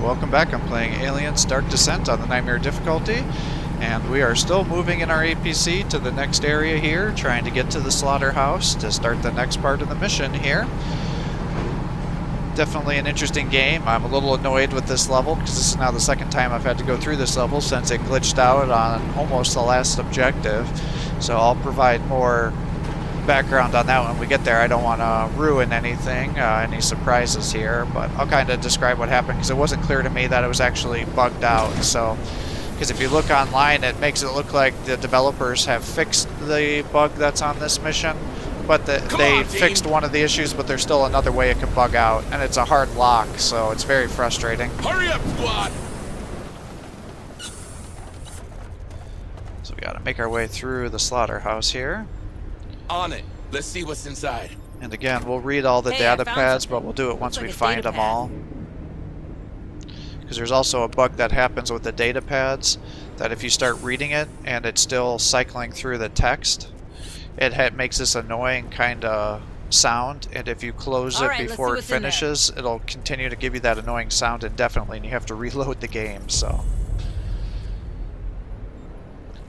welcome back. I'm playing Aliens Dark Descent on the Nightmare difficulty, and we are still moving in our APC to the next area here, trying to get to the slaughterhouse to start the next part of the mission here. Definitely an interesting game. I'm a little annoyed with this level because this is now the second time I've had to go through this level since it glitched out on almost the last objective. So I'll provide more background on that when we get there. I don't want to ruin anything, any surprises here, but I'll kind of describe what happened because it wasn't clear to me that it was actually bugged out. So, because if you look online, it makes it look like the developers have fixed the bug that's on this mission, but they fixed one of the issues, but there's still another way it can bug out, and it's a hard lock, so it's very frustrating. Hurry up, squad! So we gotta make our way through the slaughterhouse here. On it. Let's see what's inside. And again, we'll read all the datapads, but we'll do it once we find them all. Because there's also a bug that happens with the datapads, that if you start reading it and it's still cycling through the text, it makes this annoying kind of sound, and if you close it before it finishes, it'll continue to give you that annoying sound indefinitely, and you have to reload the game, so.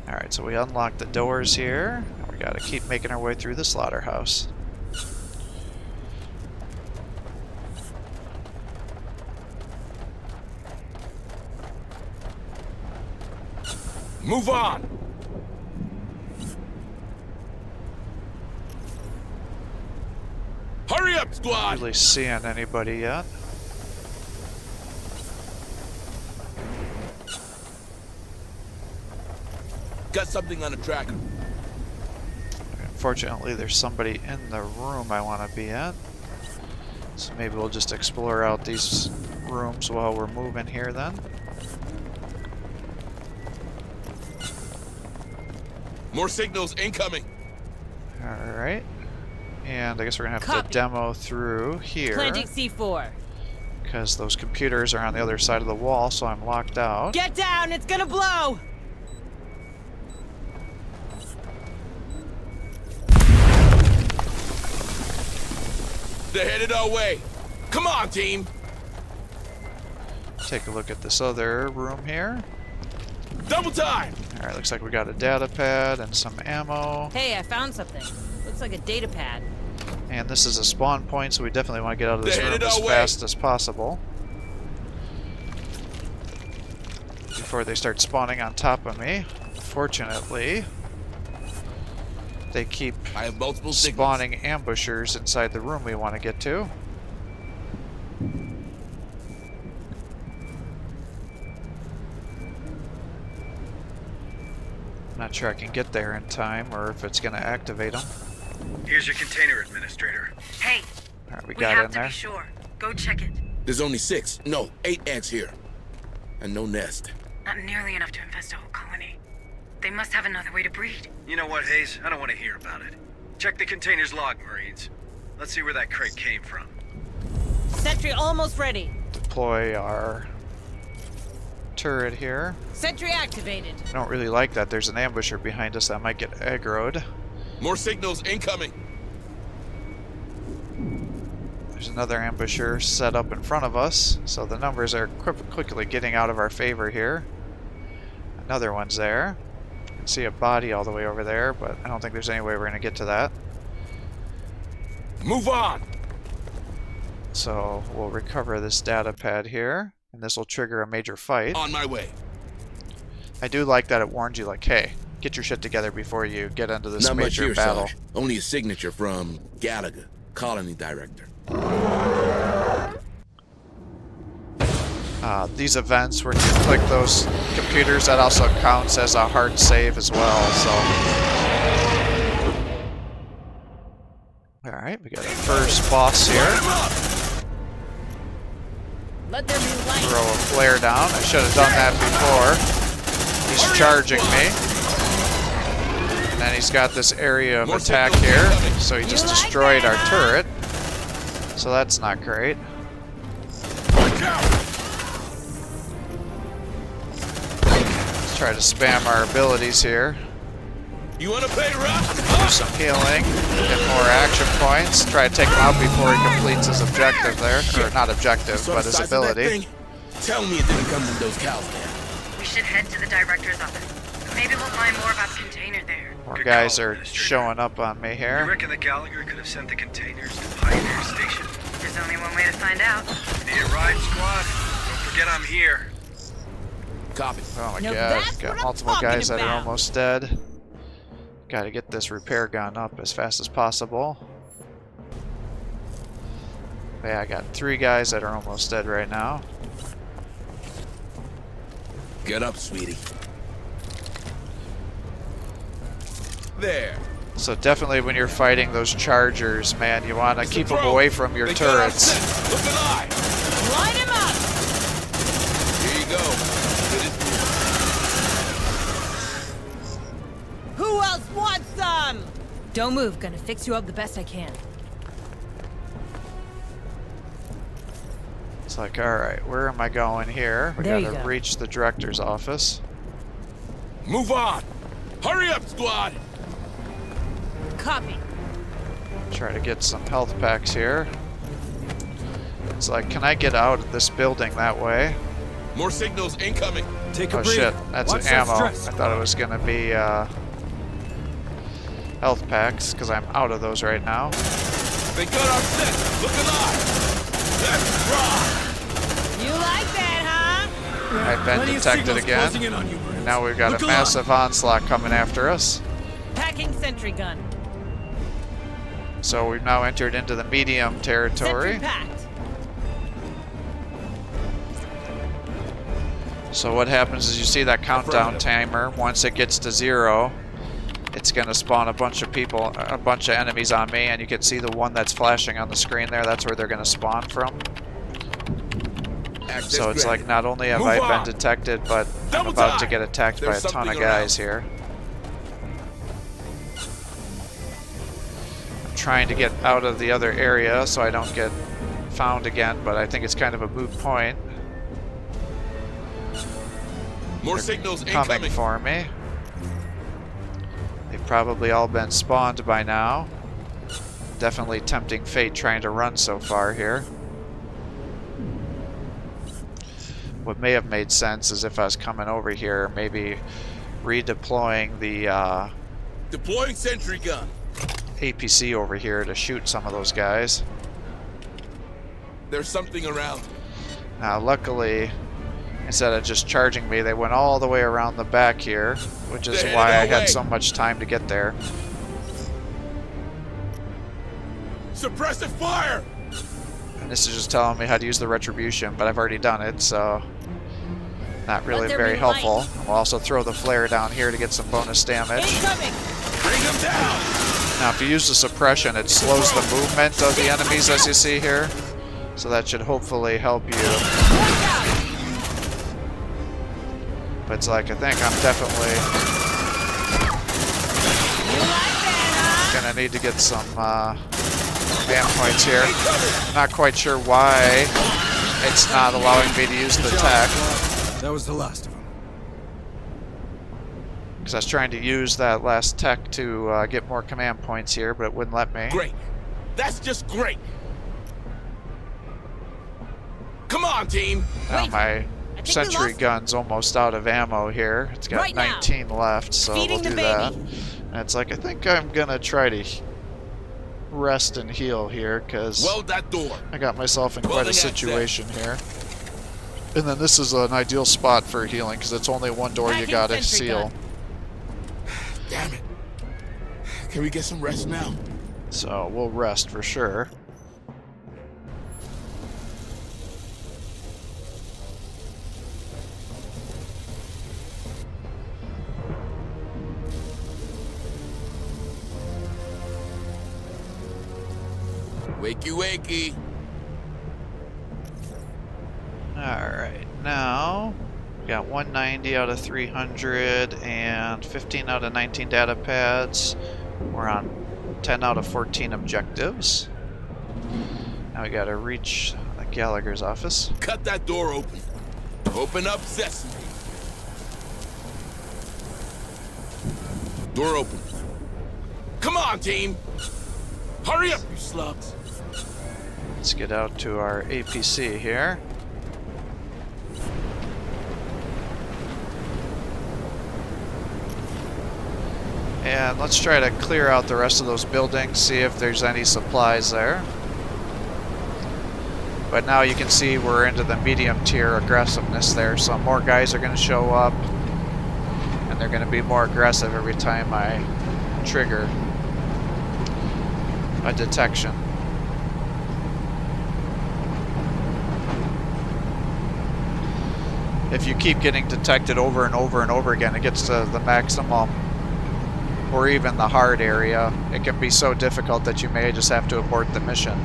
Alright, so we unlock the doors here. We gotta keep making our way through the slaughterhouse. Move on! Hurry up, squad! Not really seeing anybody yet. Got something on the tracker. Unfortunately, there's somebody in the room I want to be at. So maybe we'll just explore out these rooms while we're moving here then. More signals incoming. Alright. And I guess we're going to have to demo through here. Planting C4. Because those computers are on the other side of the wall, so I'm locked out. Get down! It's gonna blow! They're headed our way. Come on, team. Take a look at this other room here. Double time. Alright, looks like we got a datapad and some ammo. Hey, I found something. Looks like a datapad. And this is a spawn point, so we definitely want to get out of this They're room headed as our way. fast as possible. Before they start spawning on top of me. Fortunately, they keep I have multiple spawning ambushers inside the room we want to get to. I'm not sure I can get there in time, or if it's going to activate them. Here's your container, Administrator. Hey, Alright, we we got have in to there. be sure. Go check it. There's only 6, no, 8 ants here. And no nest. Not nearly enough to infest a whole colony. They must have another way to breed. You know what, Hayes? I don't want to hear about it. Check the container's log, Marines. Let's see where that crate came from. Sentry almost ready. Deploy our turret here. Sentry activated. I don't really like that. There's an ambusher behind us that might get aggroed. More signals incoming. There's another ambusher set up in front of us, so the numbers are quickly getting out of our favor here. Another one's there. You can see a body all the way over there, but I don't think there's any way we're going to get to that. Move on. So we'll recover this datapad here, and this will trigger a major fight. On my way. I do like that it warns you, like, hey, get your shit together before you get into this Not much major here, battle. Sarge. Only a signature from Gallagher, colony director. These events, when you click those computers, that also counts as a hard save as well, so. Alright, we got our first boss here. Let there be light. Throw a flare down. I should have done that before. He's charging me. And then he's got this area of attack here, so he just destroyed our turret. So that's not great. Let's try to spam our abilities here. You wanna pay rough? Do some healing, get more action points, try to take him out before he completes his objective there. Or not objective, but his ability. Tell me it didn't come from those cows there. We should head to the director's office. Maybe we'll find more about the container there. More Good guys call, are Administrator. showing up on me You here. reckon the Gallagher could have sent the containers to Pioneer Station? There's only one way to find out. Need a ride, squad? Don't forget I'm here. Copy. Oh my Now god, that's got what I'm multiple talking guys that are about. almost dead. Gotta get this repair gun up as fast as possible. Yeah, I got 3 guys that are almost dead right now. Get up, sweetie. There. So definitely when you're fighting those chargers, man, you want to keep them Throw. away from your They got our turrets. scent. Look alive. Line him up! Here you go. Get it. Who else wants some? Don't move. Gonna fix you up the best I can. It's like, alright, where am I going here? We There you gotta go. reach the director's office. Move on. Hurry up, squad. Copy. Try to get some health packs here. It's like, can I get out of this building that way? More signals incoming. Take a Oh breather. shit, that's Watch that ammo. stress. I thought it was gonna be health packs, because I'm out of those right now. They got our scent. Look alive. Let's rock. You like that, huh? I've been Plenty of detected signals again. closing in on you, Marines. Now we've got Look a alive. massive onslaught coming after us. Packing sentry gun. So we've now entered into the medium territory. Sentry packed. So what happens is you see that countdown Affirmative. timer. Once it gets to 0, it's going to spawn a bunch of people, a bunch of enemies on me, and you can see the one that's flashing on the screen there. That's where they're going to spawn from. Access So it's granted. like not only have Move I on. been detected, but I'm Double about to time. get attacked by a There's ton of something guys around. here. I'm trying to get out of the other area so I don't get found again, but I think it's kind of a moot point. More signals Coming incoming. for me. They've probably all been spawned by now. Definitely tempting fate trying to run so far here. What may have made sense is if I was coming over here, maybe redeploying the Deploying sentry gun. APC over here to shoot some of those guys. There's something around. Now luckily, instead of just charging me, they went all the way around the back here, which is They're why I headed our had way. so much time to get there. Suppressive fire. And this is just telling me how to use the retribution, but I've already done it, so not really Let there very be helpful. light. I'll also throw the flare down here to get some bonus damage. Incoming! Bring them down. Now if you use the suppression, it slows the movement of the enemies as you see here, so that should hopefully help you. Watch out! But it's like, I think I'm definitely You like that, huh? gonna need to get some bam points here. Not quite sure why it's not allowing me to use the tech, That was the last of them. because I was trying to use that last tech to get more command points here, but it wouldn't let me. Great. That's just great. Come on, team. Now Wait, my think we sentry lost gun's almost out of ammo here. It's got Right now. 19 left, so Feeding we'll the do that. baby. And it's like, I think I'm gonna try to rest and heal here, because Weld that door. I got myself in quite a Welding access. situation here. And then this is an ideal spot for healing, because it's only one door you Packing gotta sentry seal. gun. Damn it. Can we get some rest now? So we'll rest for sure. Wakey, wakey. Alright, now we got 190 out of 300 and 15 out of 19 data pads. We're on 10 out of 14 objectives. Now we gotta reach Gallagher's office. Cut that door open. Open up sesame. Door open. Come on, team. Hurry up, you slugs. Let's get out to our APC here. And let's try to clear out the rest of those buildings, see if there's any supplies there. But now you can see we're into the medium tier aggressiveness there, so more guys are going to show up. And they're going to be more aggressive every time I trigger a detection. If you keep getting detected over and over and over again, it gets to the maximum or even the hard area. It can be so difficult that you may just have to abort the mission.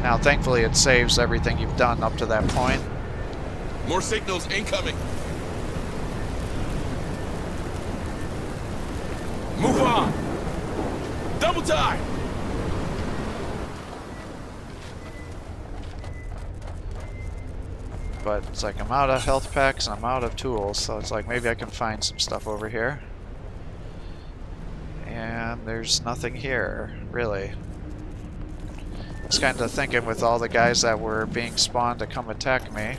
Now, thankfully, it saves everything you've done up to that point. More signals incoming. Move on. Double time. But it's like I'm out of health packs and I'm out of tools, so it's like maybe I can find some stuff over here. And there's nothing here, really. I was kind of thinking with all the guys that were being spawned to come attack me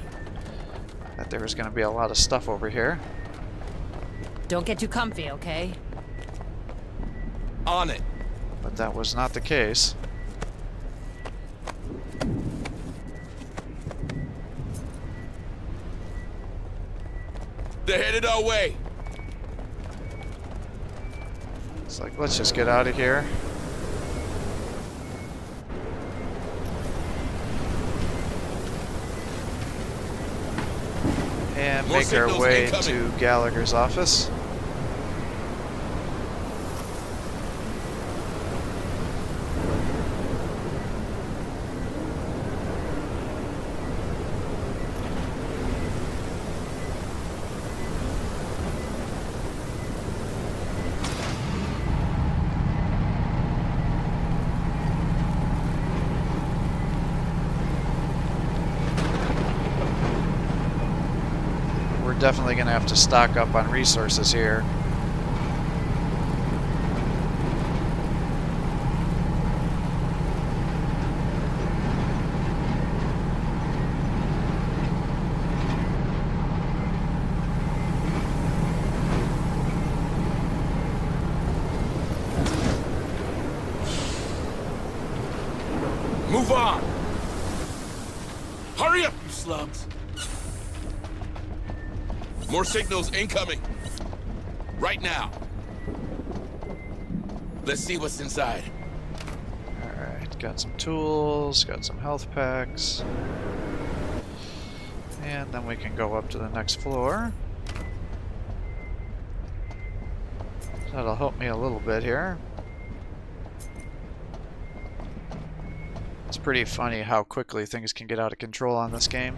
that there was going to be a lot of stuff over here. Don't get too comfy, okay? On it. But that was not the case. They're headed our way. It's like, let's just get out of here. And More make our signals way incoming. to Gallagher's office. Definitely going to have to stock up on resources here. Move on. Hurry up, you slugs. More signals incoming. Right now. Let's see what's inside. Alright, got some tools, got some health packs. And then we can go up to the next floor. That'll help me a little bit here. It's pretty funny how quickly things can get out of control on this game.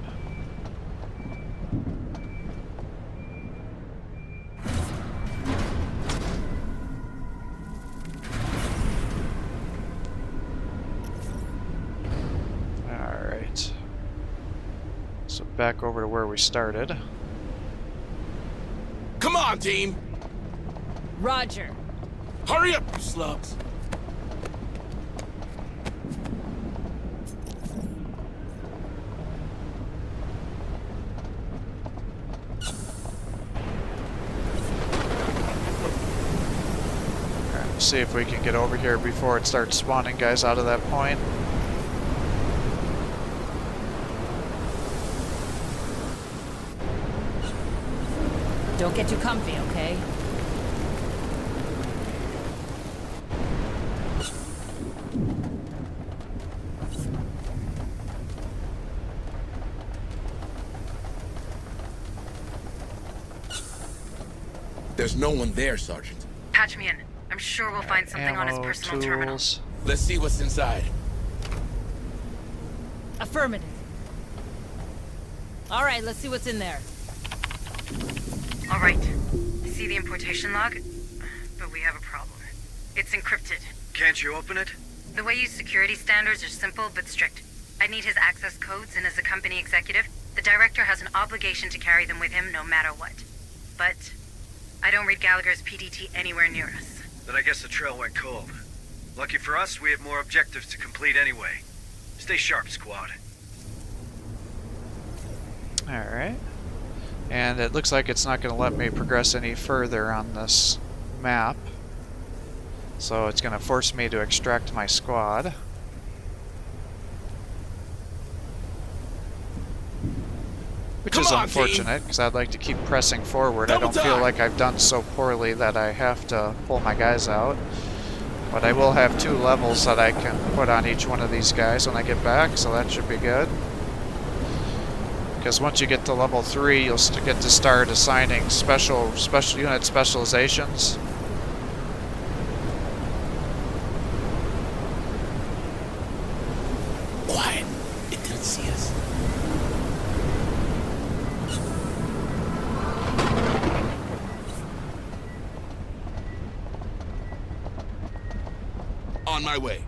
Back over to where we started. Come on, team! Roger. Hurry up, you slugs! Alright, see if we can get over here before it starts spawning guys out of that point. Don't get too comfy, okay? There's no one there, Sergeant. Patch me in. I'm sure we'll find something on his Ammo, personal terminal. tools. Let's see what's inside. Affirmative. All right, let's see what's in there. All right. I see the importation log, but we have a problem. It's encrypted. Can't you open it? The way you security standards are simple but strict. I need his access codes, and as a company executive, the director has an obligation to carry them with him no matter what. But I don't read Gallagher's PDT anywhere near us. Then I guess the trail went cold. Lucky for us, we have more objectives to complete anyway. Stay sharp, squad. Alright. And it looks like it's not going to let me progress any further on this map. So it's going to force me to extract my squad. Which is unfortunate, because I'd like to keep pressing forward. I don't feel like I've done so poorly that I have to pull my guys out. But I will have 2 levels that I can put on each one of these guys when I get back, so that should be good. Because once you get to level 3, you'll get to start assigning special unit specializations. Quiet. It didn't see us. On my way.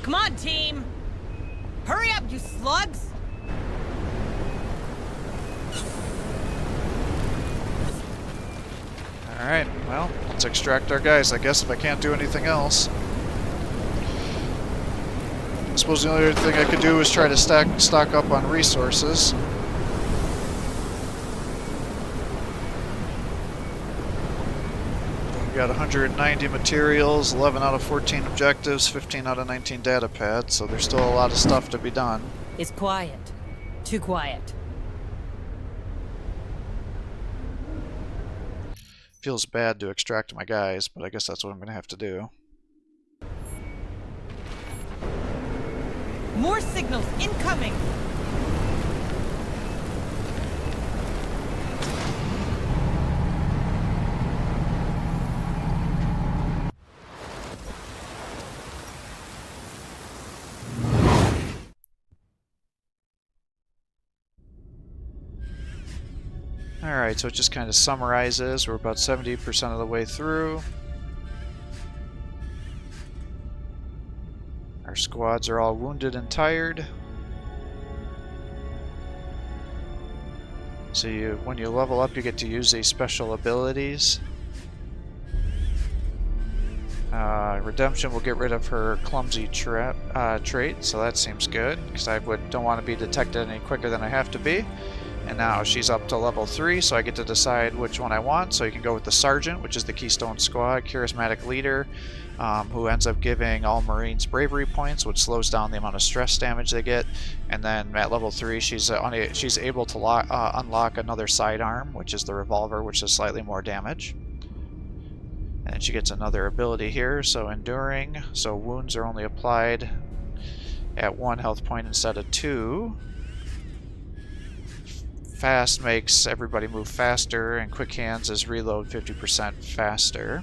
Come on, team! Hurry up, you slugs! Alright, well, let's extract our guys, I guess, if I can't do anything else. I suppose the only other thing I could do is try to stock up on resources. We got 190 materials, 11 out of 14 objectives, 15 out of 19 datapads, so there's still a lot of stuff to be done. It's quiet. Too quiet. Feels bad to extract my guys, but I guess that's what I'm going to have to do. More signals incoming! Alright, so it just kind of summarizes. We're about 70% of the way through. Our squads are all wounded and tired. So when you level up, you get to use these special abilities. Redemption will get rid of her clumsy trait, so that seems good, because I don't want to be detected any quicker than I have to be. And now she's up to level 3, so I get to decide which one I want. So you can go with the Sergeant, which is the Keystone Squad, charismatic leader, who ends up giving all Marines bravery points, which slows down the amount of stress damage they get. And then at level 3, she's able to unlock another sidearm, which is the revolver, which is slightly more damage. And she gets another ability here, so enduring. So wounds are only applied at 1 health point instead of 2. Fast makes everybody move faster, and quick hands is reload 50% faster.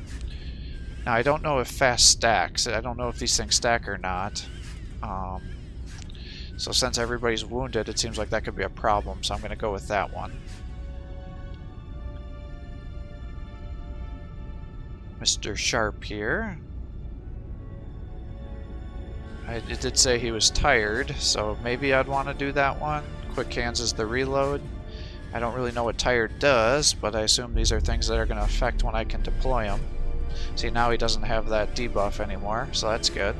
Now I don't know if fast stacks. I don't know if these things stack or not. So since everybody's wounded, it seems like that could be a problem, so I'm going to go with that one. Mr. Sharp here. It did say he was tired, so maybe I'd want to do that one. Quick hands is the reload. I don't really know what tired does, but I assume these are things that are going to affect when I can deploy him. See, now he doesn't have that debuff anymore, so that's good.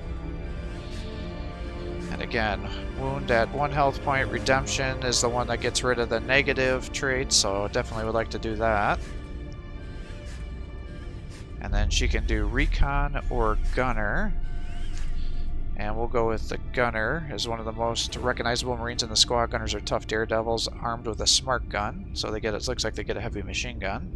And again, wound at 1 health point. Redemption is the one that gets rid of the negative trait, so definitely would like to do that. And then she can do recon or gunner. And we'll go with the gunner as one of the most recognizable Marines in the squad. Gunners are tough daredevils armed with a smart gun, so it looks like they get a heavy machine gun.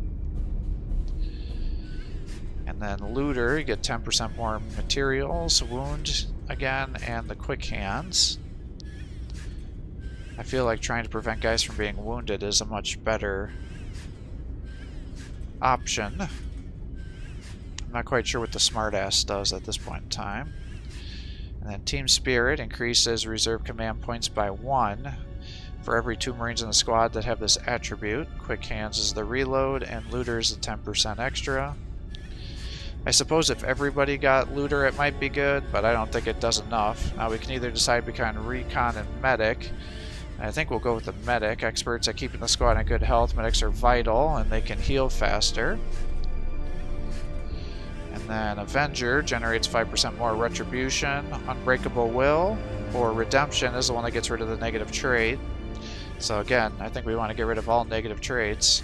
And then looter, you get 10% more materials, wound again, and the quick hands. I feel like trying to prevent guys from being wounded is a much better option. I'm not quite sure what the smartass does at this point in time. And then Team Spirit increases reserve command points by 1 for every 2 Marines in the squad that have this attribute. Quick hands is the reload, and looter is the 10% extra. I suppose if everybody got looter it might be good, but I don't think it does enough. Now we can either decide between recon and medic. And I think we'll go with the medic. Experts at keeping the squad in good health. Medics are vital, and they can heal faster. And then Avenger generates 5% more retribution. Unbreakable Will or Redemption is the one that gets rid of the negative trait. So again, I think we want to get rid of all negative traits.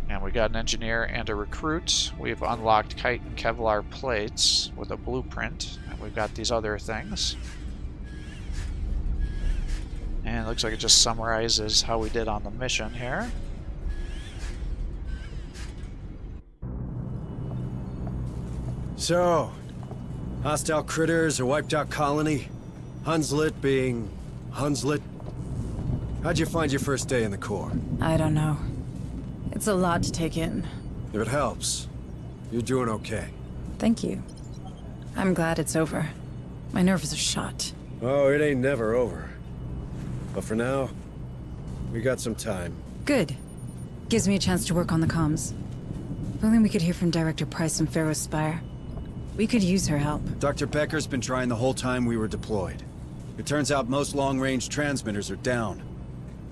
And we got an engineer and a recruit. We've unlocked Kite and Kevlar plates with a blueprint. And we've got these other things. And it looks like it just summarizes how we did on the mission here. So, hostile critters, a wiped out colony, Hunslet being Hunslet. How'd you find your first day in the Corps? I don't know. It's a lot to take in. If it helps, you're doing okay. Thank you. I'm glad it's over. My nerves are shot. Oh, it ain't never over. But for now, we got some time. Good. Gives me a chance to work on the comms. If only we could hear from Director Price and Pharaoh's Spire. We could use her help. Dr. Becker's been trying the whole time we were deployed. It turns out most long-range transmitters are down.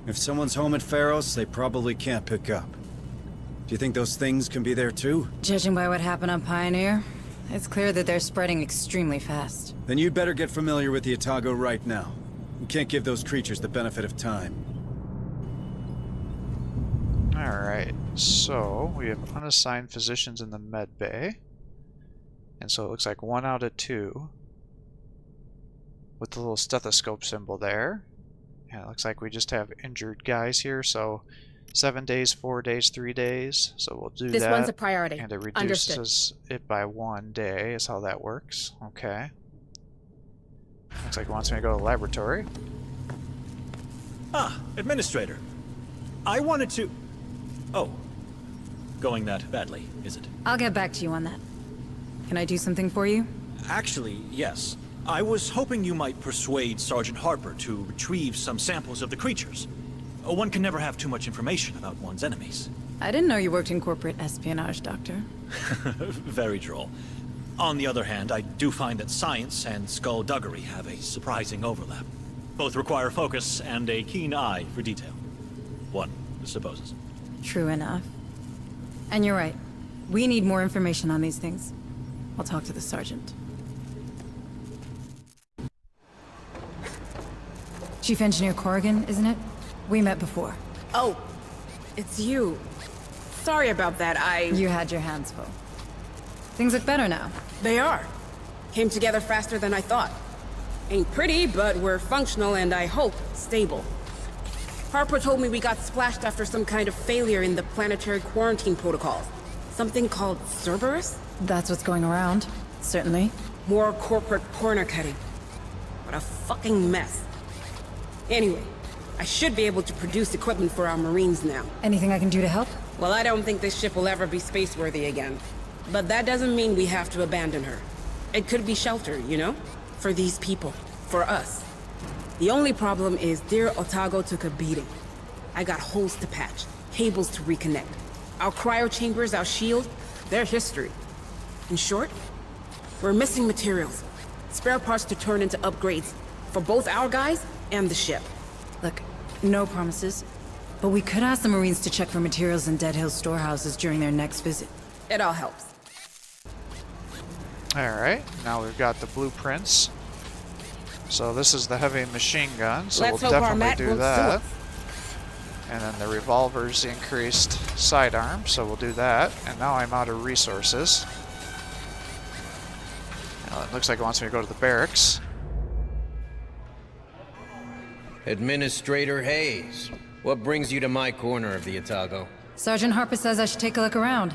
If someone's home at Pharaoh's, they probably can't pick up. Do you think those things can be there too? Judging by what happened on Pioneer, it's clear that they're spreading extremely fast. Then you'd better get familiar with the Otago right now. We can't give those creatures the benefit of time. Alright, so we have unassigned physicians in the med bay. And so it looks like 1 out of 2. With the little stethoscope symbol there. And it looks like we just have injured guys here, so 7 days, 4 days, 3 days. So we'll do that. This one's a priority. And it reduces it by 1 day is how that works. Okay. Looks like it wants me to go to the laboratory. Ah, Administrator. I wanted to... Oh. Going that badly, is it? I'll get back to you on that. Can I do something for you? Actually, yes. I was hoping you might persuade Sergeant Harper to retrieve some samples of the creatures. One can never have too much information about one's enemies. I didn't know you worked in corporate espionage, Doctor. Very droll. On the other hand, I do find that science and skullduggery have a surprising overlap. Both require focus and a keen eye for detail. One supposes. True enough. And you're right. We need more information on these things. I'll talk to the sergeant. Chief Engineer Corrigan, isn't it? We met before. Oh, it's you. Sorry about that, You had your hands full. Things look better now. They are. Came together faster than I thought. Ain't pretty, but we're functional and I hope stable. Harper told me we got splashed after some kind of failure in the planetary quarantine protocols. Something called Cerberus? That's what's going around. Certainly. More corporate corner cutting. What a fucking mess. Anyway, I should be able to produce equipment for our Marines now. Anything I can do to help? Well, I don't think this ship will ever be space-worthy again. But that doesn't mean we have to abandon her. It could be shelter, you know? For these people. For us. The only problem is dear Otago took a beating. I got holes to patch, cables to reconnect. Our cryo chambers, our shield, they're history. In short, we're missing materials. Spare parts to turn into upgrades. For both our guys and the ship. Look, no promises. But we could ask the Marines to check for materials in Dead Hill storehouses during their next visit. It all helps. Alright, now we've got the blueprints. So this is the heavy machine gun, so Let's we'll hope our definitely Matt do won't that. sue us. And then the revolver's the increased sidearm, so we'll do that. And now I'm out of resources. Now it looks like it wants me to go to the barracks. Administrator Hayes, what brings you to my corner of the Otago? Sergeant Harper says I should take a look around.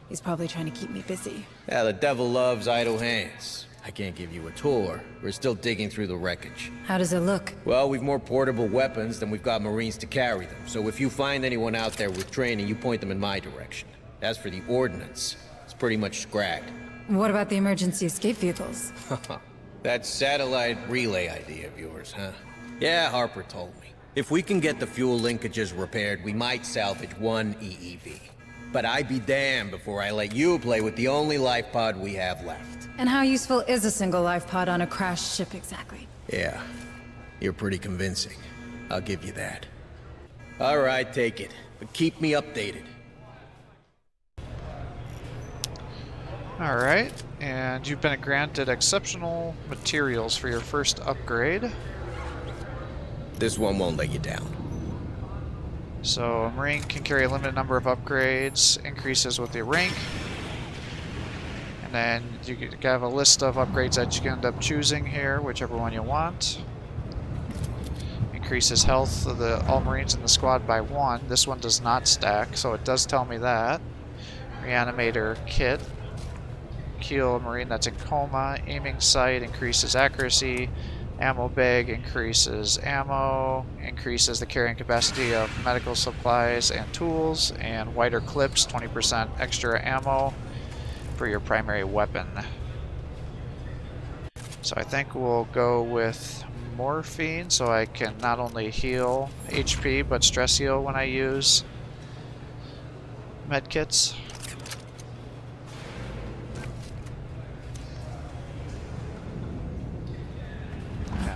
He's probably trying to keep me busy. Yeah, the devil loves idle hands. I can't give you a tour. We're still digging through the wreckage. How does it look? Well, we've more portable weapons than we've got Marines to carry them. So if you find anyone out there with training, you point them in my direction. As for the ordnance, it's pretty much scragged. What about the emergency escape vehicles? That satellite relay idea of yours, huh? Yeah, Harper told me. If we can get the fuel linkages repaired, we might salvage one EEV. But I'd be damned before I let you play with the only life pod we have left. And how useful is a single life pod on a crashed ship exactly? Yeah, you're pretty convincing. I'll give you that. All right, take it. But keep me updated. Alright, and you've been granted exceptional materials for your first upgrade. This one won't let you down. So a Marine can carry a limited number of upgrades, increases with your rank. And then you have a list of upgrades that you can end up choosing here, whichever one you want. Increases health of all Marines in the squad by 1. This one does not stack, so it does tell me that. Reanimator kit. Kill a Marine that's in coma. Aiming sight increases accuracy. Ammo bag increases ammo. Increases the carrying capacity of medical supplies and tools. And wider clips, 20% extra ammo for your primary weapon. So I think we'll go with morphine so I can not only heal HP but stress heal when I use medkits.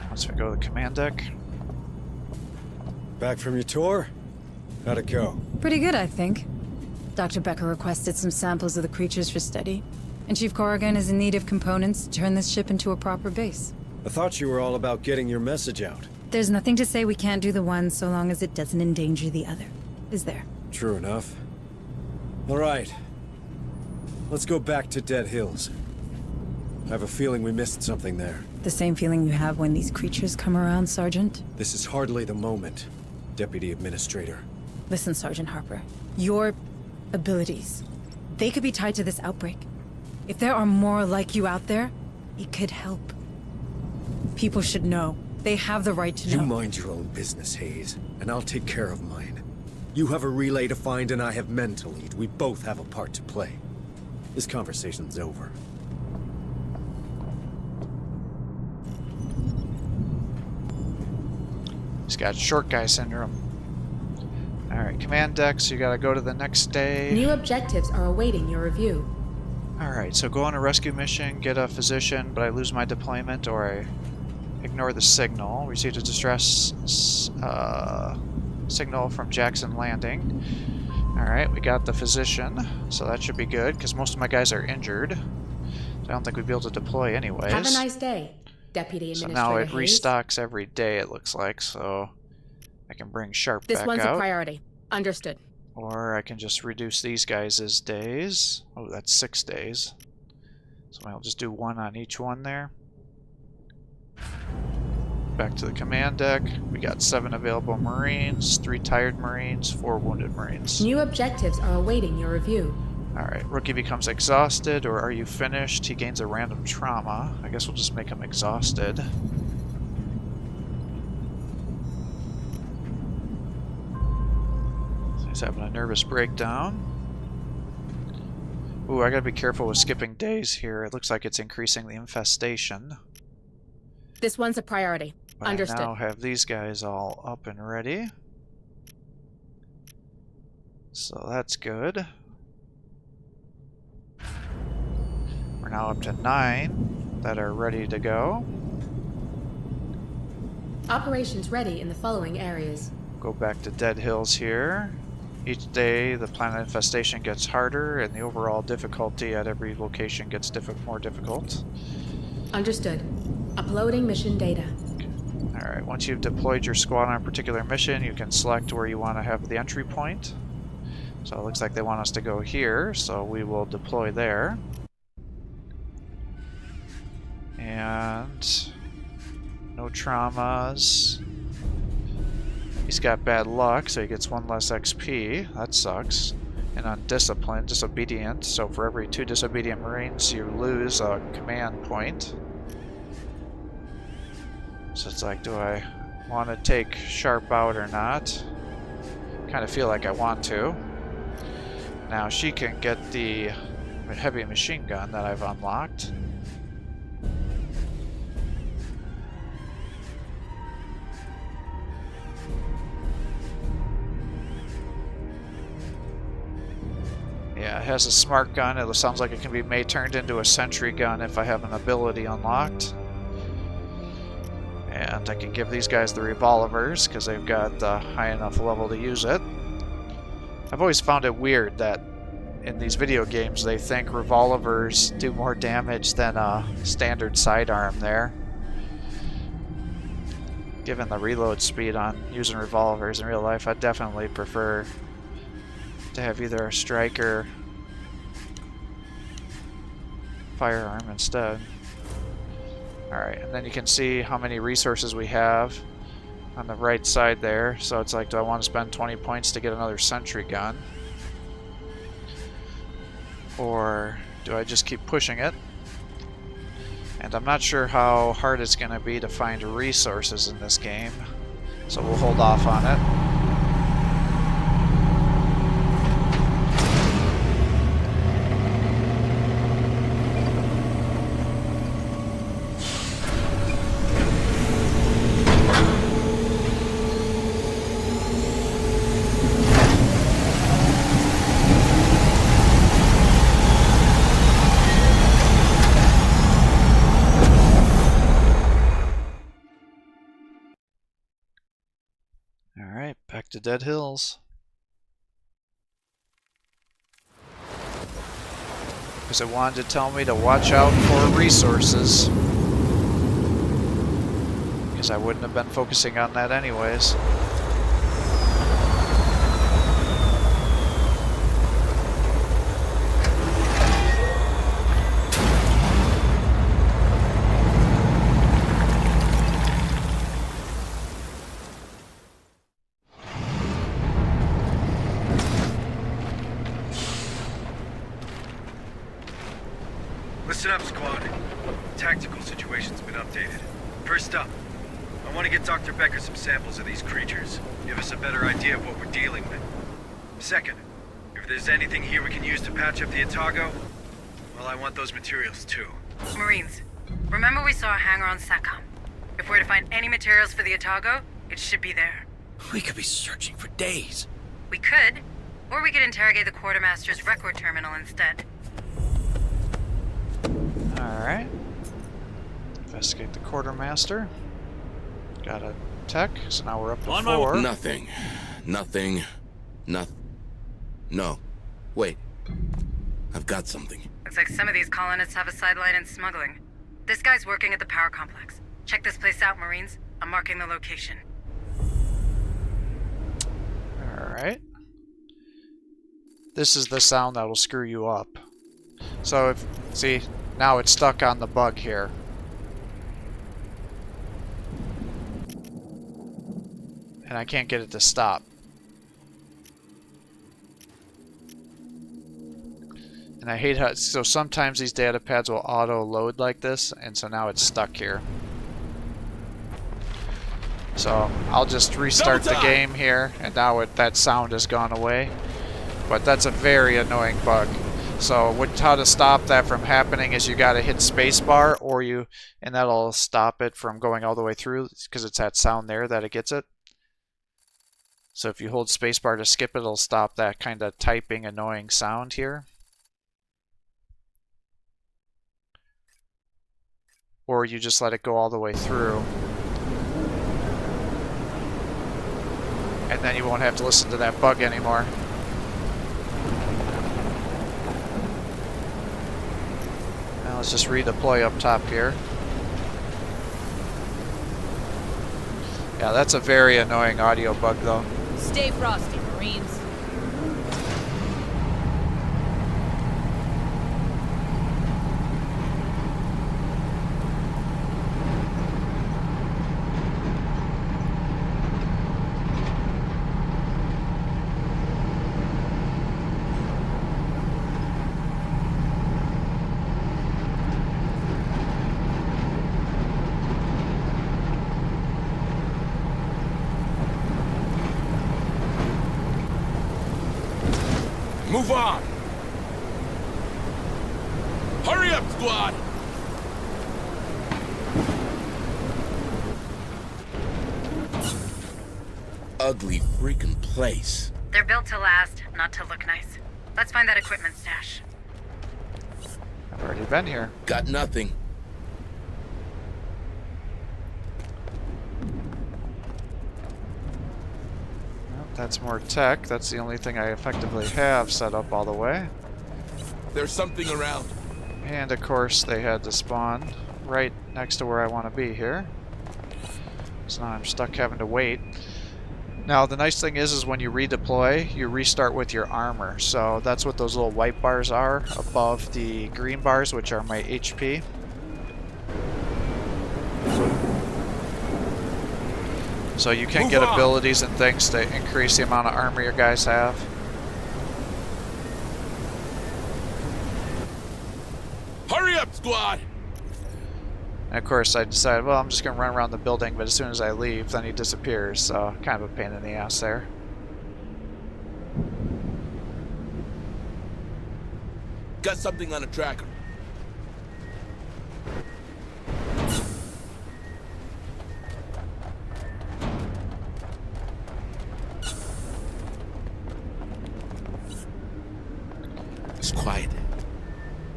Once we go to the command deck. Back from your tour? How'd it go? Pretty good, I think. Dr. Becker requested some samples of the creatures for study, and Chief Corrigan is in need of components to turn this ship into a proper base. I thought you were all about getting your message out. There's nothing to say we can't do the one so long as it doesn't endanger the other, is there? True enough. All right. Let's go back to Dead Hills. I have a feeling we missed something there. The same feeling you have when these creatures come around, Sergeant? This is hardly the moment, Deputy Administrator. Listen, Sergeant Harper. Your abilities, they could be tied to this outbreak. If there are more like you out there, it could help. People should know. They have the right to know. You mind your own business, Hayes, and I'll take care of mine. You have a relay to find and I have men to lead. We both have a part to play. This conversation's over. He's got short guy syndrome. Alright, command deck, so you gotta go to the next day. New objectives are awaiting your review. Alright, so go on a rescue mission, get a physician, but I lose my deployment or I ignore the signal. Received a distress signal from Jackson Landing. Alright, we got the physician, so that should be good, because most of my guys are injured. So I don't think we'd be able to deploy anyways. Have a nice day, Deputy Administrator So now it Hayes. restocks every day, it looks like, so I can bring Sharp This back one's out. a priority. Understood. Or I can just reduce these guys' days. Oh, that's 6 days. So I'll just do 1 on each one there. Back to the command deck. We got 7 available Marines, 3 tired Marines, 4 wounded Marines. New objectives are awaiting your review. Alright, rookie becomes exhausted, or are you finished? He gains a random trauma. I guess we'll just make him exhausted. He's having a nervous breakdown. Ooh, I gotta be careful with skipping days here. It looks like it's increasing the infestation. This one's a priority. But Understood. I now have these guys all up and ready. So that's good. We're now up to 9 that are ready to go. Operations ready in the following areas. Go back to Dead Hills here. Each day the planet infestation gets harder and the overall difficulty at every location gets more difficult. Understood. Uploading mission data. Alright, once you've deployed your squad on a particular mission, you can select where you want to have the entry point. So it looks like they want us to go here, so we will deploy there. And no traumas. He's got bad luck, so he gets 1 less XP. That sucks. And on discipline, disobedient. So for every 2 disobedient Marines, you lose a command point. So it's like, do I want to take Sharp out or not? Kind of feel like I want to. Now she can get the heavy machine gun that I've unlocked. Yeah, it has a smart gun. It sounds like it can be turned into a sentry gun if I have an ability unlocked. And want. I can give these guys the revolvers because they've got a high enough level to use it. I've always found it weird that in these video games they think revolvers do more damage than a standard sidearm there. Given the reload speed on using revolvers in real life, I'd definitely prefer to have either a striker firearm instead. Alright, and then you can see how many resources we have on the right side there. So it's like, do I want to spend 20 points to get another sentry gun? Or do I just keep pushing it? And I'm not sure how hard it's going to be to find resources in this game, so we'll hold off on it. Alright, back to Dead Hills. Because it wanted to tell me to watch out for resources. Because I wouldn't have been focusing on that anyways. Listen up, squad. Tactical situation's been updated. First up, I want to get Dr. Becker some samples of these creatures. Give us a better idea of what we're dealing with. Second, if there's anything here we can use to patch up the Otago, well, I want those materials too. Marines, remember we saw a hangar on SATCOM. If we're to find any materials for the Otago, it should be there. We could be searching for days. We could, or we could interrogate the quartermaster's record terminal instead. Alright. Investigate the quartermaster. Got a tech, so now we're up to 4. Nothing. No. Wait. I've got something. Looks like some of these colonists have a sideline in smuggling. This guy's working at the power complex. Check this place out, Marines. I'm marking the location. Alright. This is the sound that'll screw you up. So if, see, now it's stuck on the bug here. And I can't get it to stop. And I hate how, so sometimes these data pads will auto-load like this, and so now it's stuck here. So I'll just restart the game here, and now that sound has gone away. But that's a very annoying bug. So how to stop that from happening is you gotta hit spacebar, and that'll stop it from going all the way through, because it's that sound there that it gets it. So if you hold spacebar to skip it, it'll stop that kind of typing annoying sound here. Or you just let it go all the way through. And then you won't have to listen to that bug anymore. Now let's just redeploy up top here. Yeah, that's a very annoying audio bug though. Stay frosty, Marines. Move on! Hurry up, squad! Ugly freaking place. They're built to last, not to look nice. Let's find that equipment stash. I've already been here. Got nothing. That's more tech. That's the only thing I effectively have set up all the way. There's something around. And of course they had to spawn right next to where I want to be here. So now I'm stuck having to wait. Now the nice thing is when you redeploy, you restart with your armor. So that's what those little white bars are above the green bars, which are my HP. So you can get abilities and things to increase the amount of armor your guys have. Hurry up, squad! And of course I decided, well, I'm just going to run around the building, but as soon as I leave, then he disappears. So kind of a pain in the ass there. Got something on a tracker. It's quiet.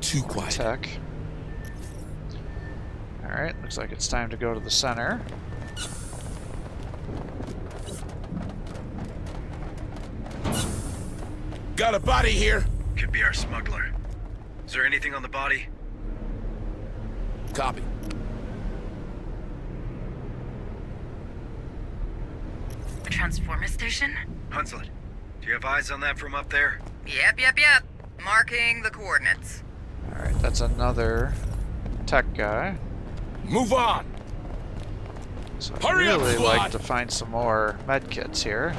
Too quiet. Tech. Alright, looks like it's time to go to the center. Got a body here. Could be our smuggler. Is there anything on the body? Copy. A transformer station? Hunslet, do you have eyes on that from up there? Yep. Marking the coordinates. Alright, that's another tech guy. Move on. So I'd Hurry up, really squad! like to find some more med kits here.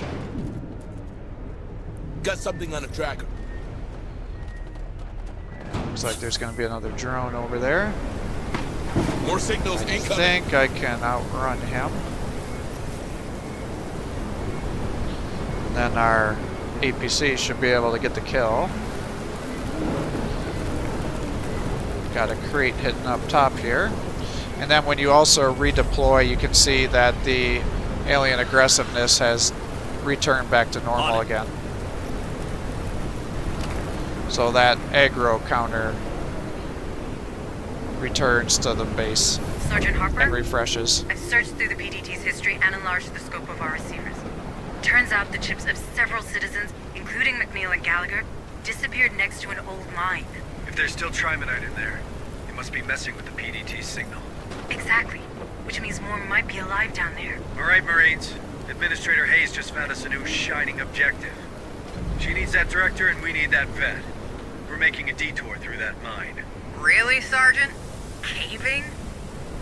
Got something on a tracker. Looks like there's going to be another drone over there. More signals I incoming. think I can outrun him. And then our APC should be able to get the kill. Got a crate hidden up top here. And then when you also redeploy, you can see that the alien aggressiveness has returned back to normal again. So that aggro counter returns to the base Sergeant Harper? and refreshes. I've searched through the PDT's history and enlarged the scope of our receivers. Turns out the chips of several citizens, including McNeil and Gallagher, disappeared next to an old mine. If there's still trimonite in there, it must be messing with the PDT signal. Exactly. Which means more might be alive down there. All right, Marines. Administrator Hayes just found us a new shining objective. She needs that director and we need that vet. We're making a detour through that mine. Really, Sergeant? Caving?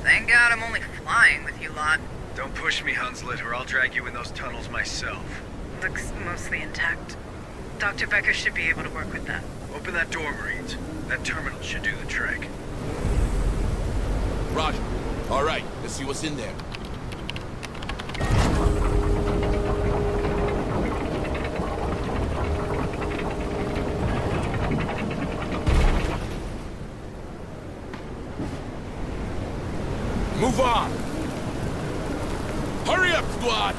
Thank God I'm only flying with you lot. Don't push me, Hunslet, or I'll drag you in those tunnels myself. Looks mostly intact. Dr. Becker should be able to work with that. Open that door, Marines. That terminal should do the trick. Roger. All right, let's see what's in there. Move on! Hurry up, squad!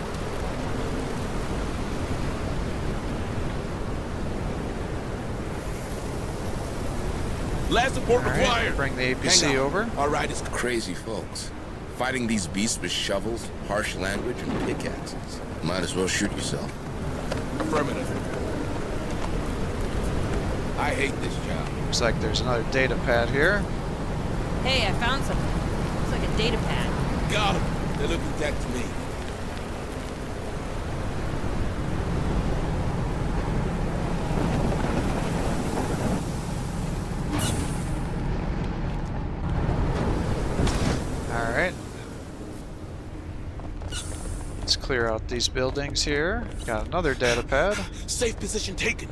Last support required. Bring the APC Hang on. over. All right, it's Crazy folks. Fighting these beasts with shovels, harsh language, and pickaxes. Might as well shoot yourself. affirmative. I hate this job. Looks like there's another data pad here. Hey, I found something. Looks like a data pad. Got them. They look intact to me. Alright. Let's clear out these buildings here. Got another data pad. Safe position taken.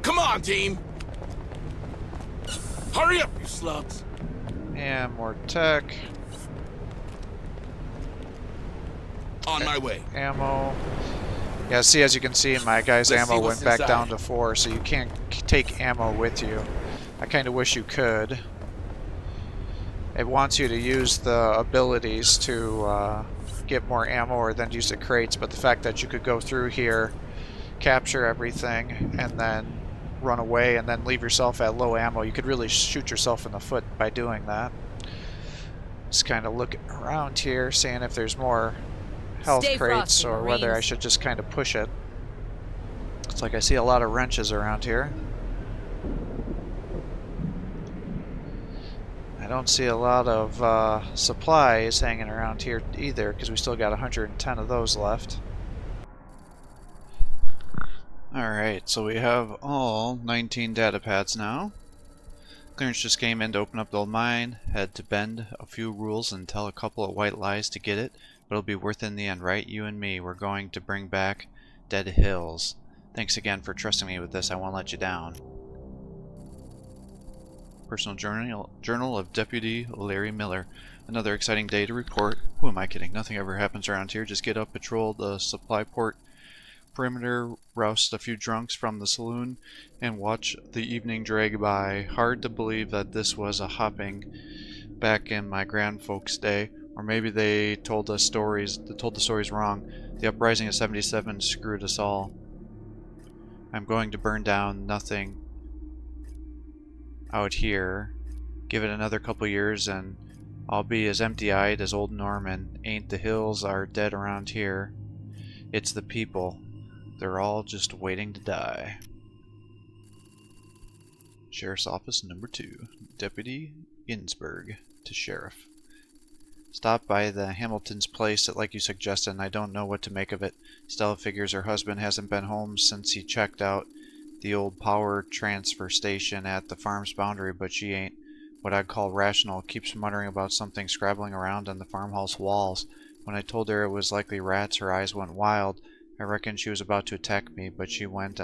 Come on, team! Hurry up, you slugs! And more tech. On my way. Ammo. Yeah, see, as you can see, my guy's Let's see ammo what's went back inside. down to 4, so you can't take ammo with you. I kind of wish you could. It wants you to use the abilities to get more ammo or then use the crates, but the fact that you could go through here, capture everything, and then run away and then leave yourself at low ammo, you could really shoot yourself in the foot by doing that. Just kind of looking around here, seeing if there's more health Stay crates frosty, or whether I Marines. should just kind of push it. It's like I see a lot of wrenches around here. I don't see a lot of supplies hanging around here either, because we still got 110 of those left. Alright, so we have all 19 datapads now. Clearance just came in to open up the old mine, had to bend a few rules and tell a couple of white lies to get it, but it'll be worth it in the end, right? You and me, we're going to bring back Dead Hills. Thanks again for trusting me with this, I won't let you down. Personal Journal of Deputy Larry Miller. Another exciting day to report. Who am I kidding? Nothing ever happens around here. Just get up, patrol the supply port perimeter, roust a few drunks from the saloon, and watch the evening drag by. Hard to believe that this was a hopping back in my grandfolks' day, or maybe they told the stories wrong. The uprising of 77 screwed us all. I'm going to burn down nothing out here. Give it another couple years and I'll be as empty-eyed as old Norman. Ain't the hills are dead around here. It's the people. They're all just waiting to die. Sheriff's Office number 2. Deputy Ginsburg to Sheriff. Stop by the Hamilton's place like you suggested, and I don't know what to make of it. Stella figures her husband hasn't been home since he checked out the old power transfer station at the farm's boundary, but she ain't what I'd call rational. Keeps muttering about something scrabbling around on the farmhouse walls. When I told her it was likely rats, her eyes went wild. I reckon she was about to attack me, but she went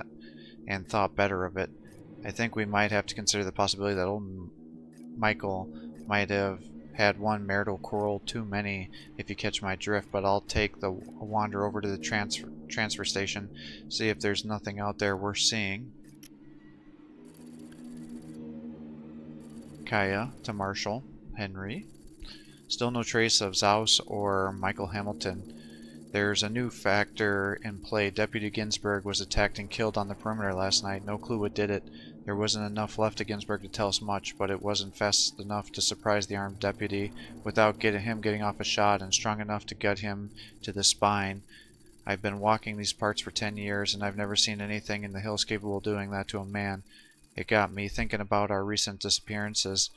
and thought better of it. I think we might have to consider the possibility that old Michael might have had one marital quarrel too many, if you catch my drift, but I'll take a wander over to the transfer station, see if there's nothing out there worth seeing. Kaya to Marshall. Henry. Still no trace of Zaus or Michael Hamilton. There's a new factor in play. Deputy Ginsburg was attacked and killed on the perimeter last night. No clue what did it. There wasn't enough left of Ginsburg to tell us much, but it wasn't fast enough to surprise the armed deputy without him getting off a shot, and strong enough to gut him to the spine. I've been walking these parts for 10 years, and I've never seen anything in the hills capable of doing that to a man. It got me thinking about our recent disappearances,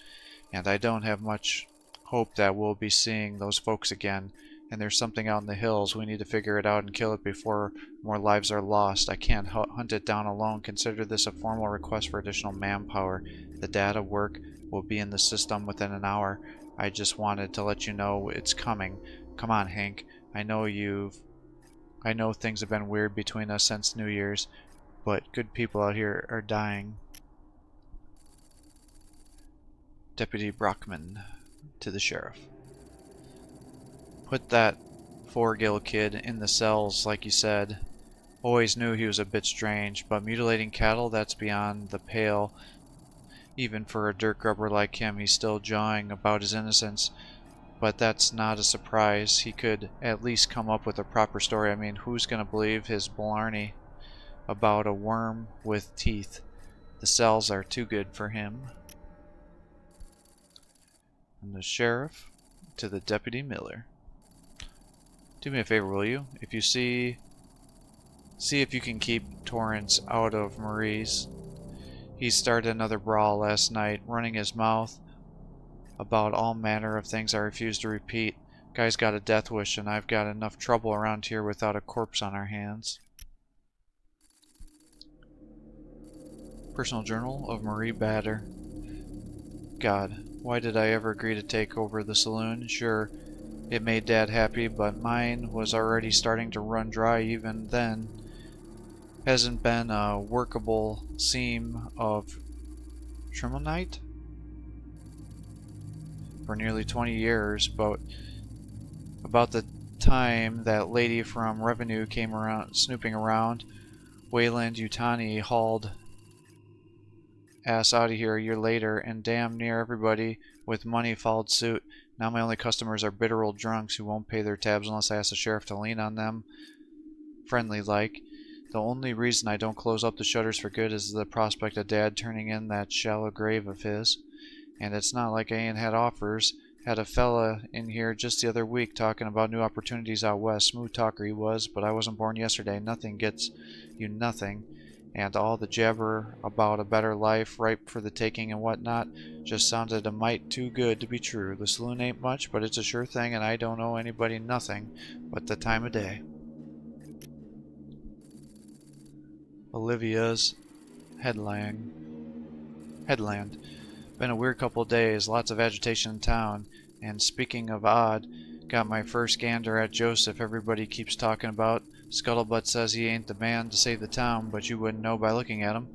and I don't have much hope that we'll be seeing those folks again. And there's something out in the hills. We need to figure it out and kill it before more lives are lost. I can't hunt it down alone. Consider this a formal request for additional manpower. The data work will be in the system within an hour. I just wanted to let you know it's coming. Come on, Hank. I know things have been weird between us since New Year's, but good people out here are dying. Deputy Brockman to the sheriff. Put that Forgill kid in the cells, like you said. Always knew he was a bit strange, but mutilating cattle, that's beyond the pale. Even for a dirt grubber like him, he's still jawing about his innocence. But that's not a surprise. He could at least come up with a proper story. I mean, who's gonna believe his blarney about a worm with teeth? The cells are too good for him. From the sheriff to the Deputy Miller. Do me a favor, will you? If you see if you can keep Torrance out of Marie's. He started another brawl last night, running his mouth about all manner of things I refuse to repeat. Guy's got a death wish, and I've got enough trouble around here without a corpse on our hands. Personal Journal of Marie Bader. God, why did I ever agree to take over the saloon? Sure, it made Dad happy, but mine was already starting to run dry even then. Hasn't been a workable seam of trimonite for nearly 20 years, but about the time that lady from Revenue came around, snooping around, Wayland Yutani hauled ass out of here a year later, and damn near everybody with money followed suit. Now my only customers are bitter old drunks who won't pay their tabs unless I ask the sheriff to lean on them, friendly like. The only reason I don't close up the shutters for good is the prospect of Dad turning in that shallow grave of his. And it's not like I ain't had offers. Had a fella in here just the other week talking about new opportunities out west. Smooth talker he was, but I wasn't born yesterday. Nothing gets you nothing. And all the jabber about a better life, ripe for the taking and whatnot, just sounded a mite too good to be true. The saloon ain't much, but it's a sure thing, and I don't owe anybody nothing but the time of day. Olivia's Headland. Been a weird couple of days, lots of agitation in town, and speaking of odd, got my first gander at Joseph everybody keeps talking about. Scuttlebutt says he ain't the man to save the town, but you wouldn't know by looking at him.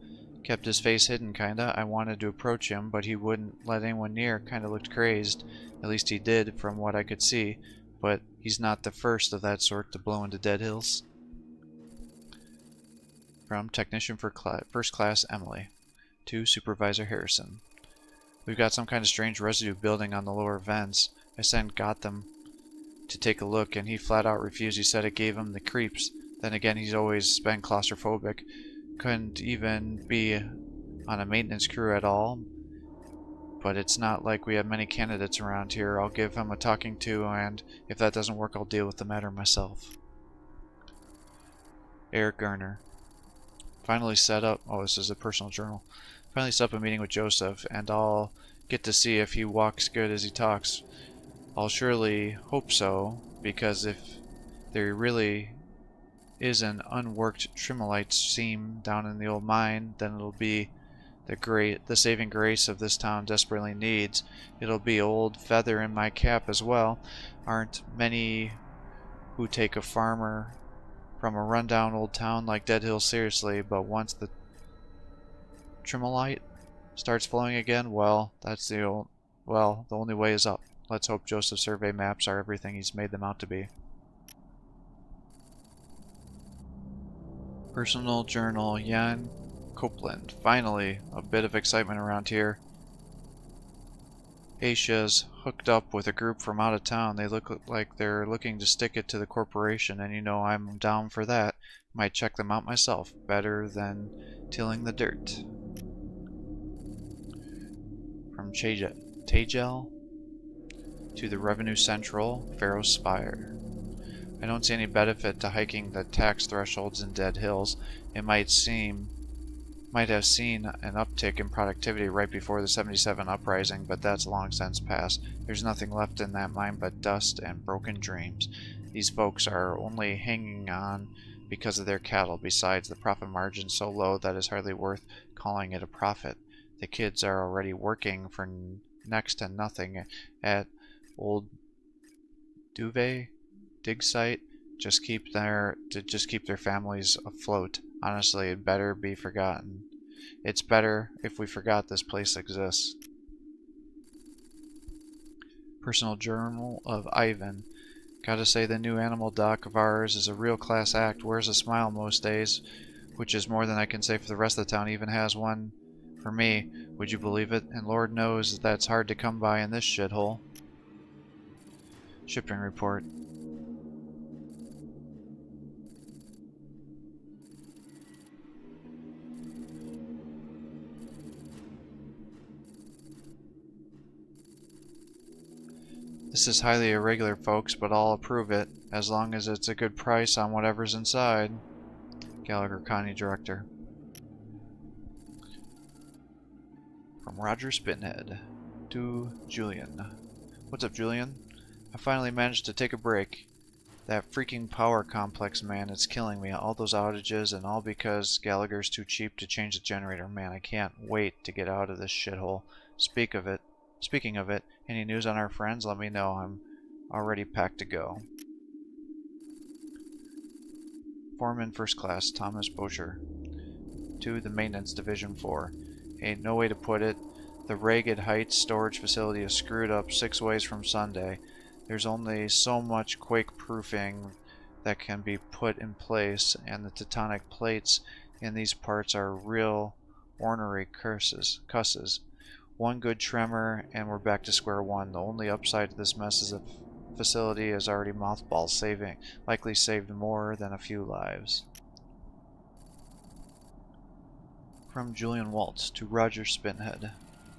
Kept his face hidden, kinda. I wanted to approach him, but he wouldn't let anyone near. Kinda looked crazed. At least he did, from what I could see. But he's not the first of that sort to blow into Dead Hills. From Technician for First Class Emily to Supervisor Harrison. We've got some kind of strange residue building on the lower vents. I sent Gotham to take a look, and he flat out refused. He said it gave him the creeps. Then again, he's always been claustrophobic. Couldn't even be on a maintenance crew at all. But it's not like we have many candidates around here. I'll give him a talking to, and if that doesn't work, I'll deal with the matter myself. Eric Garner. Finally set up, oh, this is a personal journal. Finally set up a meeting with Joseph, and I'll get to see if he walks good as he talks. I'll surely hope so, because if there really is an unworked Trimolite seam down in the old mine, then it'll be the saving grace of this town desperately needs. It'll be old feather in my cap as well. Aren't many who take a farmer from a rundown old town like Dead Hill seriously, but once the Trimolite starts flowing again, well, the only way is up. Let's hope Joseph's survey maps are everything he's made them out to be. Personal journal, Jan Copeland. Finally, a bit of excitement around here. Aisha's hooked up with a group from out of town. They look like they're looking to stick it to the corporation, and you know I'm down for that. Might check them out myself. Better than tilling the dirt. From Tagel to the Revenue Central, Pharaoh's Spire. I don't see any benefit to hiking the tax thresholds in Dead Hills. It might have seen an uptick in productivity right before the 77 uprising, but that's long since past. There's nothing left in that mine but dust and broken dreams. These folks are only hanging on because of their cattle. Besides, the profit margin's so low that it's hardly worth calling it a profit. The kids are already working for next to nothing at old Duvet dig site. Just keep their families afloat. Honestly, it'd better be forgotten. It's better if we forgot this place exists. Personal journal of Ivan. Gotta say the new animal doc of ours is a real class act. Wears a smile most days, which is more than I can say for the rest of the town. Even has one for me. Would you believe it? And Lord knows that's hard to come by in this shithole. Shipping report. This is highly irregular, folks, but I'll approve it, as long as it's a good price on whatever's inside. Gallagher County Director. From Roger Spinhead to Julian. What's up, Julian? I finally managed to take a break. That freaking power complex, man, it's killing me. All those outages, and all because Gallagher's too cheap to change the generator. Man, I can't wait to get out of this shithole. Speaking of it, any news on our friends? Let me know. I'm already packed to go. Foreman First Class, Thomas Bosher. To the Maintenance Division 4. Ain't no way to put it. The Ragged Heights storage facility is screwed up 6 ways from Sunday. There's only so much quake proofing that can be put in place, and the tectonic plates in these parts are real ornery cusses. One good tremor and we're back to square one. The only upside to this mess is the facility is already mothballed, likely saved more than a few lives. From Julian Waltz to Roger Spinhead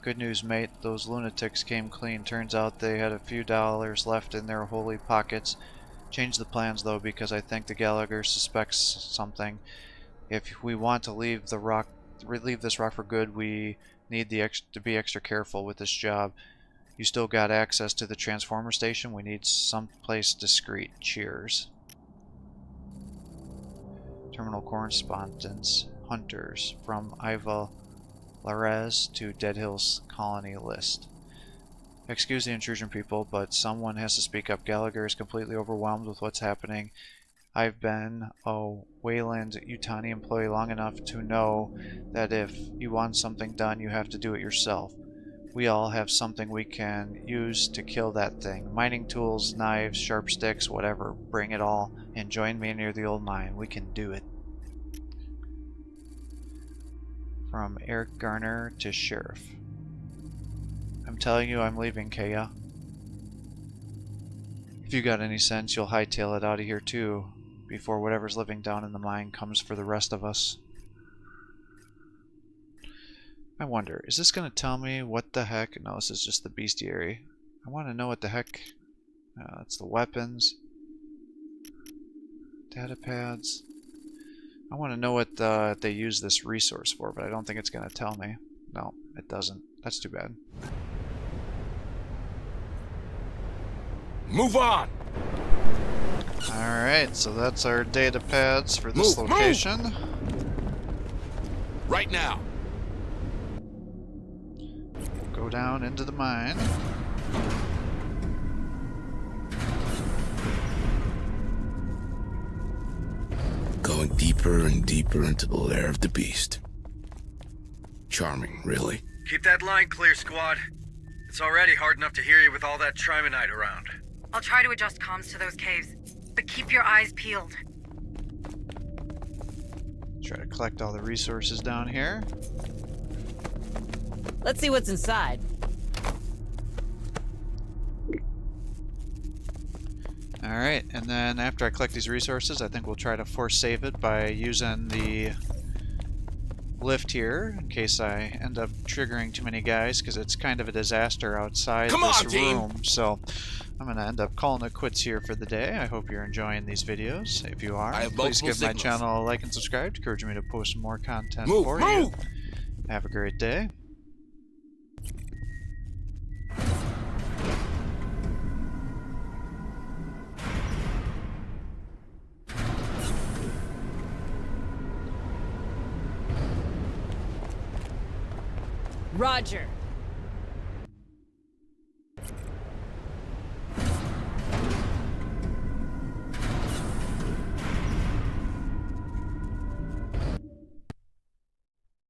Good news, mate. Those lunatics came clean. Turns out they had a few dollars left in their holy pockets. Change the plans, though, because I think the Gallagher suspects something. If we want to leave this rock for good, we need to be extra careful with this job. You still got access to the transformer station? We need someplace discreet. Cheers. Terminal correspondence. Hunters. From Iva Larez to Dead Hills Colony list. Excuse the intrusion, people, but someone has to speak up. Gallagher is completely overwhelmed with what's happening. I've been a Wayland Yutani employee long enough to know that if you want something done, you have to do it yourself. We all have something we can use to kill that thing. Mining tools, knives, sharp sticks, whatever. Bring it all and join me near the old mine. We can do it. From Eric Garner to Sheriff. I'm telling you, I'm leaving, Kaya. If you got any sense, you'll hightail it out of here too, before whatever's living down in the mine comes for the rest of us. I wonder, is this going to tell me what the heck? No, this is just the bestiary. I want to know what the heck. It's the weapons. Datapads. I want to know what they use this resource for, but I don't think it's going to tell me. No, it doesn't. That's too bad. Move on! Alright, so that's our datapads for this location. Move. Right now. Go down into the mine. Going deeper and deeper into the lair of the beast. Charming, really. Keep that line clear, squad. It's already hard enough to hear you with all that trimonite around. I'll try to adjust comms to those caves, but keep your eyes peeled. Try to collect all the resources down here. Let's see what's inside. Alright, and then after I collect these resources, I think we'll try to force save it by using the lift here, in case I end up triggering too many guys, because it's kind of a disaster outside this room. So I'm going to end up calling it quits here for the day. I hope you're enjoying these videos. If you are, please give my channel a like and subscribe to encourage me to post more content for you. Have a great day. Roger.